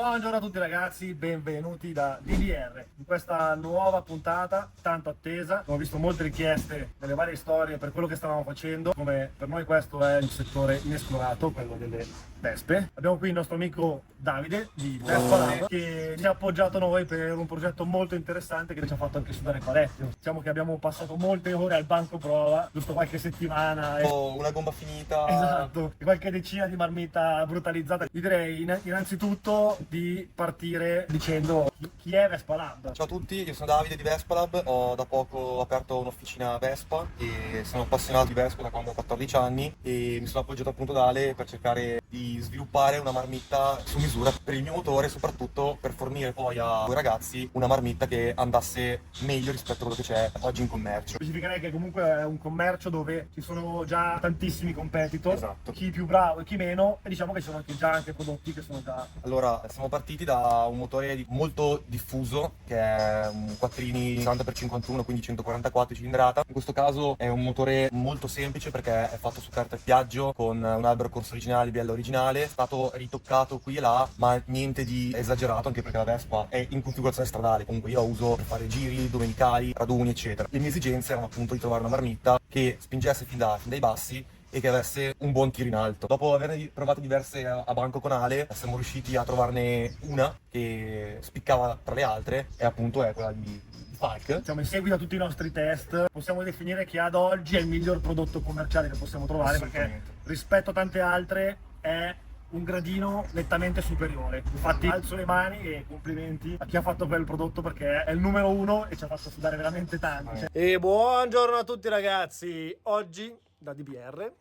Buongiorno a tutti ragazzi, benvenuti da DBR in questa nuova puntata tanto attesa. Abbiamo visto molte richieste nelle varie storie per quello che stavamo facendo, come per noi questo è il settore inesplorato, quello delle vespe. Abbiamo qui il nostro amico Davide di Vespa Lab che ci ha appoggiato noi per un progetto molto interessante che ci ha fatto anche sudare parecchio. Diciamo che abbiamo passato molte ore al banco prova, giusto qualche settimana. Una gomma finita. Esatto, qualche decina di marmita brutalizzata. Vi direi innanzitutto di partire dicendo chi è Vespa Lab. Ciao a tutti, io sono Davide di Vespa Lab, ho da poco aperto un'officina Vespa e sono appassionato di Vespa da quando ho 14 anni e mi sono appoggiato appunto da Ale per cercare di sviluppare una marmitta su misura per il mio motore e soprattutto per fornire poi a voi ragazzi una marmitta che andasse meglio rispetto a quello che c'è oggi in commercio. Specificherei che comunque è un commercio dove ci sono già tantissimi competitor, Esatto. Chi più bravo e chi meno, e diciamo che ci sono anche prodotti che sono già... Allora, siamo partiti da un motore molto diffuso che è un quattrini 60x51, quindi 144 cilindrata. In questo caso è un motore molto semplice perché è fatto su carta piaggio con un albero corso originale, biella originale, è stato ritoccato qui e là, ma niente di esagerato, anche perché la Vespa è in configurazione stradale, comunque io la uso per fare giri domenicali, raduni eccetera. Le mie esigenze erano appunto di trovare una marmitta che spingesse fin dai bassi e che avesse un buon tiro in alto. Dopo averne provate diverse a banco con Ale, siamo riusciti a trovarne una che spiccava tra le altre e appunto è quella di Falk. Diciamo, in seguito a tutti i nostri test possiamo definire che ad oggi è il miglior prodotto commerciale che possiamo trovare, perché rispetto a tante altre è un gradino nettamente superiore. Infatti alzo le mani e complimenti a chi ha fatto quel prodotto perché è il numero uno e ci ha fatto sudare veramente tanto. E buongiorno a tutti ragazzi, oggi da DBR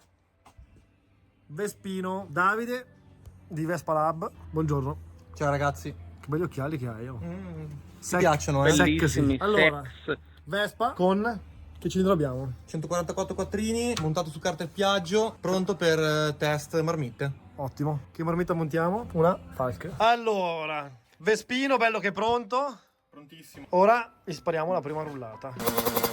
Vespino Davide di Vespa Lab. Buongiorno. Ciao ragazzi. Che belli occhiali che hai, oh. Mi piacciono, Bellissimi, Allora, sex. Vespa con che cilindro abbiamo? 144 quattrini, montato su carta piaggio, pronto per test marmitte. Ottimo. Che marmita montiamo? Una Falk. Allora, Vespino bello che pronto. Prontissimo. Ora gli spariamo la prima rullata.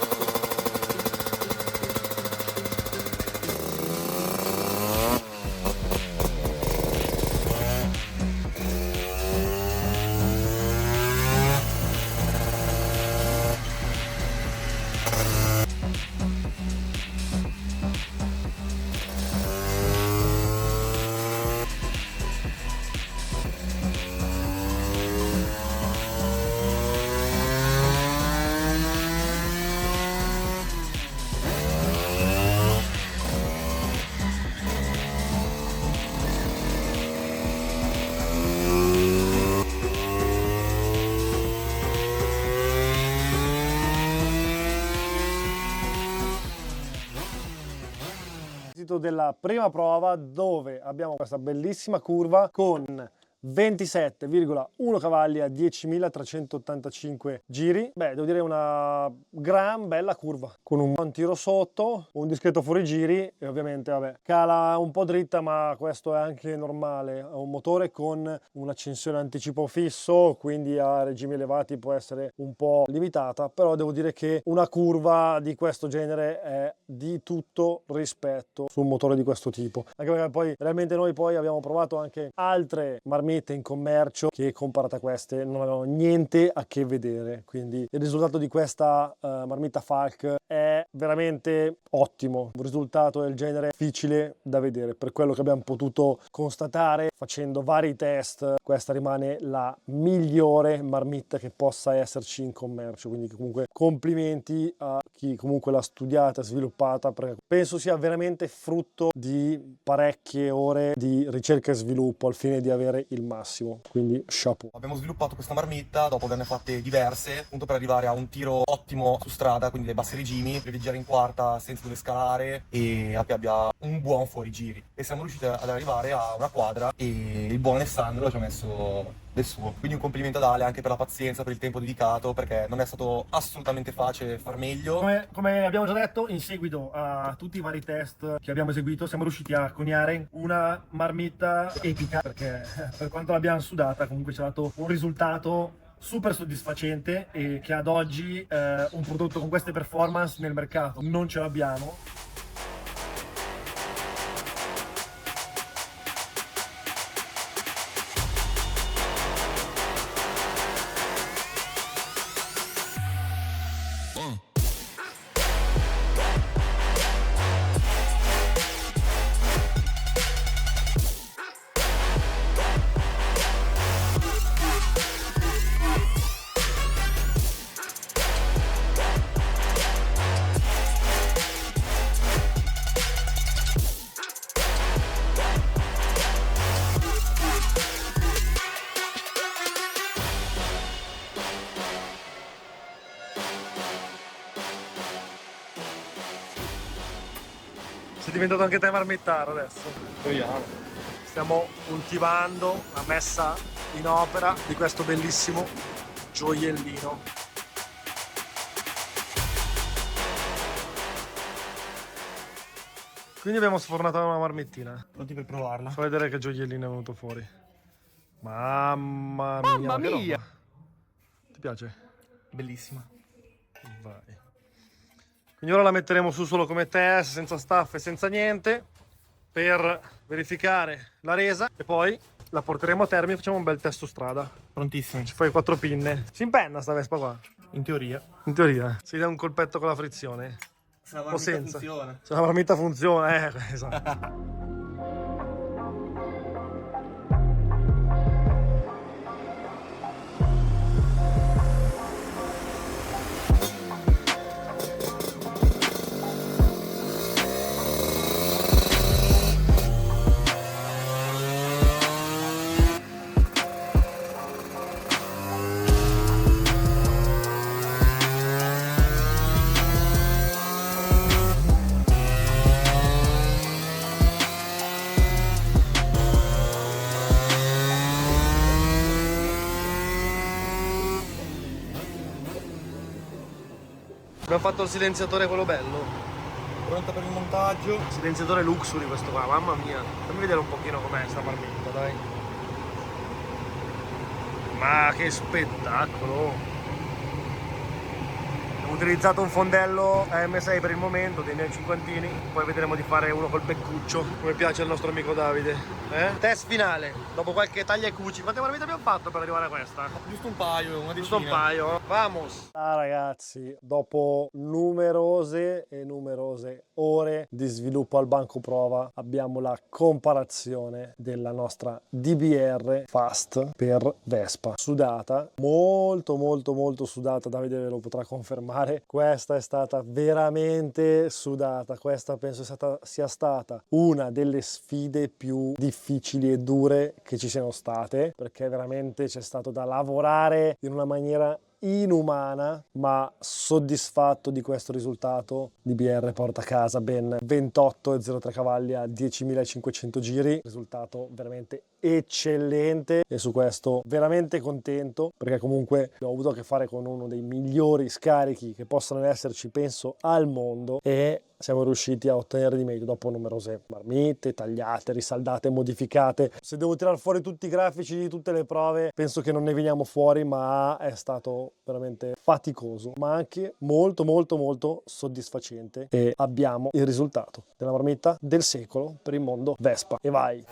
Della prima prova dove abbiamo questa bellissima curva con 27,1 cavalli a 10.385 giri. Beh, devo dire una gran bella curva con un buon tiro sotto, un discreto fuorigiri e ovviamente vabbè cala un po' dritta, ma questo è anche normale. È un motore con un'accensione anticipo fisso, quindi a regimi elevati può essere un po' limitata, però devo dire che una curva di questo genere è di tutto rispetto su un motore di questo tipo, anche perché poi realmente noi poi abbiamo provato anche altre marmite in commercio che comparate a queste non avevano niente a che vedere, quindi il risultato di questa marmita Falk è veramente ottimo. Un risultato del genere difficile da vedere, per quello che abbiamo potuto constatare facendo vari test. Questa rimane la migliore marmitta che possa esserci in commercio, quindi comunque complimenti a chi comunque l'ha studiata e sviluppata, perché penso sia veramente frutto di parecchie ore di ricerca e sviluppo al fine di avere il massimo, quindi chapeau. Abbiamo sviluppato questa marmitta dopo averne fatte diverse, appunto per arrivare a un tiro ottimo su strada, quindi dei bassi regimi, privilegiare in quarta senza dover scalare e che abbia un buon fuorigiri. E siamo riusciti ad arrivare a una quadra e il buon Alessandro ci ha messo del suo. Quindi un complimento ad Ale anche per la pazienza, per il tempo dedicato, perché non è stato assolutamente facile far meglio. Come abbiamo già detto, in seguito a tutti i vari test che abbiamo eseguito siamo riusciti a coniare una marmitta epica, perché per quanto l'abbiamo sudata comunque ci ha dato un risultato super soddisfacente e che ad oggi un prodotto con queste performance nel mercato non ce l'abbiamo. Sei diventato anche te marmittaro adesso. Proviamo. Stiamo ultimando la messa in opera di questo bellissimo gioiellino. Quindi abbiamo sfornato una marmittina. Pronti per provarla? Fa vedere che gioiellino è venuto fuori. Mamma Mamma che mia! roba. Ti piace? Bellissima. Vai. Quindi ora la metteremo su solo come test, senza staffe, senza niente, per verificare la resa e poi la porteremo a termine e facciamo un bel test su strada. Prontissimi. Ci fai 4 pinne. Si impenna sta Vespa qua? In teoria. In teoria. Si dà un colpetto con la frizione? Se la O senza? funziona. Se la marmitta funziona, esatto. Abbiamo fatto il silenziatore quello bello. Pronta per il montaggio. Silenziatore luxury questo qua, mamma mia. Fammi vedere un pochino com'è sta marmitta, dai. Ma che spettacolo! Ho utilizzato un fondello M6 per il momento, dei miei cinquantini. Poi vedremo di fare uno col beccuccio, come piace al nostro amico Davide. Test finale, dopo qualche taglia e cuci. Quante marmitte abbiamo fatto per arrivare a questa? Giusto un paio, una Giusto un paio. Vamos! Ah ragazzi, dopo numerose e numerose ore di sviluppo al banco prova abbiamo la comparazione della nostra DBR Fast per Vespa. Sudata, molto sudata, Davide ve lo potrà confermare. Questa è stata veramente sudata, questa penso sia stata una delle sfide più difficili e dure che ci siano state, perché veramente c'è stato da lavorare in una maniera inumana, ma soddisfatto di questo risultato. DBR porta a casa ben 28,03 cavalli a 10.500 giri, risultato veramente eccellente e su questo veramente contento, perché comunque ho avuto a che fare con uno dei migliori scarichi che possano esserci penso al mondo e siamo riusciti a ottenere di meglio dopo numerose marmitte, tagliate, risaldate, modificate. Se devo tirare fuori tutti i grafici di tutte le prove, penso che non ne veniamo fuori, ma è stato veramente faticoso, ma anche molto soddisfacente e abbiamo il risultato della marmitta del secolo per il mondo Vespa. E vai!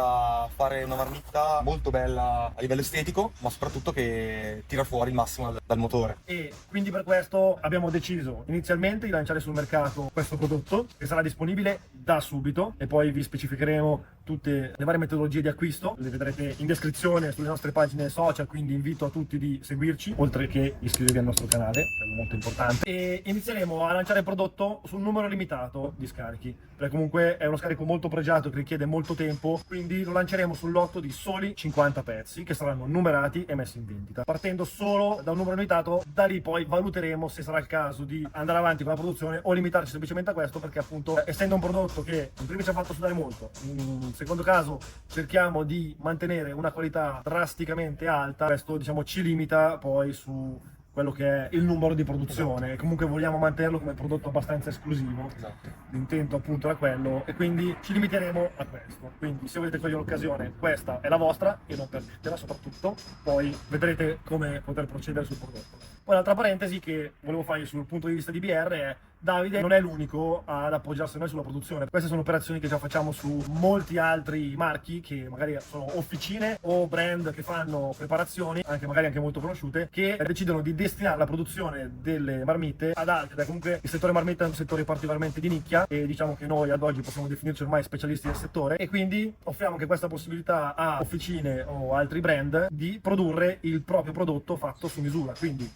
A fare una marmitta molto bella a livello estetico, ma soprattutto che tira fuori il massimo dal motore. E quindi per questo abbiamo deciso inizialmente di lanciare sul mercato questo prodotto che sarà disponibile da subito e poi vi specificheremo tutte le varie metodologie di acquisto, le vedrete in descrizione sulle nostre pagine social, quindi invito a tutti di seguirci, oltre che iscrivervi al nostro canale, è molto importante. E inizieremo a lanciare il prodotto su un numero limitato di scarichi, perché comunque è uno scarico molto pregiato che richiede molto tempo, quindi lo lanceremo sul lotto di soli 50 pezzi che saranno numerati e messi in vendita. Partendo solo da un numero limitato, da lì poi valuteremo se sarà il caso di andare avanti con la produzione o limitarci semplicemente a questo, perché appunto essendo un prodotto che in primis ci ha fatto sudare molto, in secondo caso cerchiamo di mantenere una qualità drasticamente alta, questo diciamo ci limita poi su quello che è il numero di produzione, e comunque vogliamo mantenerlo come prodotto abbastanza esclusivo. Esatto. L'intento appunto era quello e quindi ci limiteremo a questo. Quindi se volete cogliere l'occasione, questa è la vostra e non perdetela, soprattutto poi vedrete come poter procedere sul prodotto. Poi un'altra parentesi che volevo fare sul punto di vista di BR è: Davide non è l'unico ad appoggiarsi a noi sulla produzione. Queste sono operazioni che già facciamo su molti altri marchi che magari sono officine o brand che fanno preparazioni, magari anche molto conosciute, che decidono di destinare la produzione delle marmitte ad altri. Comunque il settore marmitta è un settore particolarmente di nicchia e diciamo che noi ad oggi possiamo definirci ormai specialisti del settore, e quindi offriamo anche questa possibilità a officine o altri brand di produrre il proprio prodotto fatto su misura. Quindi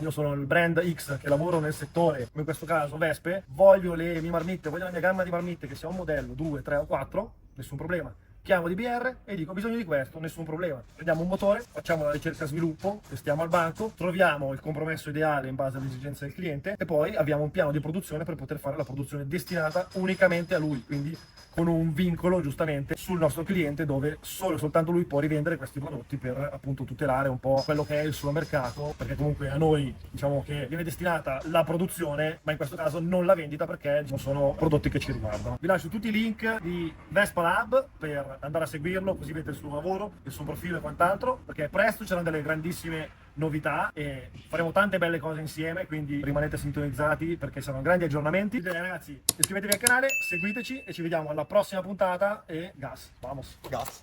io sono il brand X che lavoro nel settore, come in questo caso Vespe, voglio le mie marmitte, voglio la mia gamma di marmitte che sia un modello, 2, 3 o 4, nessun problema. Chiamo DBR e dico: ho bisogno di questo, nessun problema. Prendiamo un motore, facciamo la ricerca e sviluppo, testiamo al banco, troviamo il compromesso ideale in base alle esigenze del cliente e poi abbiamo un piano di produzione per poter fare la produzione destinata unicamente a lui, quindi con un vincolo giustamente sul nostro cliente, dove solo e soltanto lui può rivendere questi prodotti per appunto tutelare un po' quello che è il suo mercato, perché comunque a noi diciamo che viene destinata la produzione, ma in questo caso non la vendita, perché diciamo, sono prodotti che ci riguardano. Vi lascio tutti i link di Vespa Lab per andare a seguirlo, così vedete il suo lavoro, il suo profilo e quant'altro, perché presto c'erano delle grandissime novità e faremo tante belle cose insieme, quindi rimanete sintonizzati perché saranno grandi aggiornamenti. Quindi, ragazzi, iscrivetevi al canale, seguiteci e ci vediamo alla prossima puntata e gas, vamos! Gas.